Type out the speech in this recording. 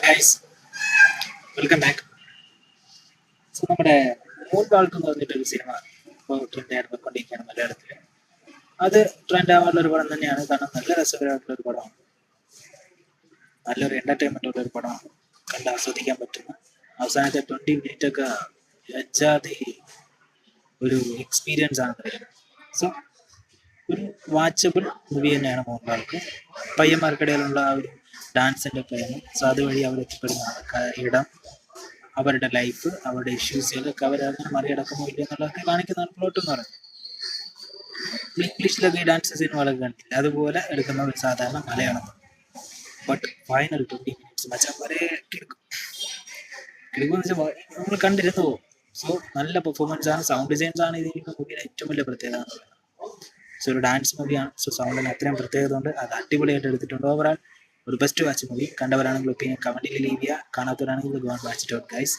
Guys, welcome back. So നമ്മുടെ moon വാൾക്ക് എന്ന് പറഞ്ഞിട്ടൊരു സിനിമ ഇപ്പോൾ ട്രെൻഡ് ആയിട്ട് പോയിക്കൊണ്ടിരിക്കുകയാണ് മലയാളത്തിൽ. അത് ട്രെൻഡ് ആവാനുള്ള ഒരു പടം തന്നെയാണ്. കാരണം നല്ല രസകരമായിട്ടുള്ള ഒരു പടമാണ്, നല്ലൊരു എന്റർടൈൻമെന്റ് ഉള്ള ഒരു പടമാണ്, കണ്ട് ആസ്വദിക്കാൻ പറ്റുന്ന. അവസാനത്തെ 20 മിനിറ്റ് ഒക്കെ അജാതി ഒരു എക്സ്പീരിയൻസ് ആണ് പറയുന്നത്. സോ ഒരു വാച്ചബിൾ മൂവി തന്നെയാണ് മോഹൻലാൽക്ക്. പയ്യന്മാർക്കിടയിലുള്ള ആ ഒരു ഡാൻസിന്റെ പ്രേമം, സോ അതുവഴി അവർ എത്തിപ്പെടുന്ന ഇടം, അവരുടെ ലൈഫ്, അവരുടെ ഇഷ്യൂസുകളൊക്കെ അവരങ്ങനെ മറികടക്കുമോ ഇല്ല എന്നുള്ളതൊക്കെ കാണിക്കുന്ന പ്ലോട്ട് എന്ന് പറയുന്നത്. ഇംഗ്ലീഷിലൊക്കെ ഈ ഡാൻസ് സിനിമകളൊക്കെ കണ്ടില്ല, അതുപോലെ എടുക്കുന്ന ഒരു സാധാരണ മലയാളം. ബട്ട് ഫൈനൽ 20 മിനിറ്റ്സ് മച്ചാൻ വരെ കിടക്കും കിടക്കുമെന്ന് വെച്ചാൽ നമ്മൾ കണ്ടിരുന്നു പോകും. സോ നല്ല പെർഫോമൻസ് ആണ്, സൗണ്ട് ഡിസൈൻസ് ആണ് ഇതിന്റെ മൂവിയുടെ ഏറ്റവും വലിയ പ്രത്യേകത എന്ന് പറയുന്നത്. സോ ഒരു ഡാൻസ് മൂവിയാണ്, സോ സൗണ്ടിന് അത്രയും പ്രത്യേകത ഉണ്ട്. അത് അടിപൊളിയായിട്ട് എടുത്തിട്ടുണ്ട്. ഓവറാൾ ഒരു ബെസ്റ്റ് വാച്ച് മൂവി. കണ്ടവരാണെങ്കിൽ ഒപ്പീനിയൻ കമന്റിൽ ലീവ് ചെയ്യുക, കാണാത്തവരാണെങ്കിൽ go and watch it out guys.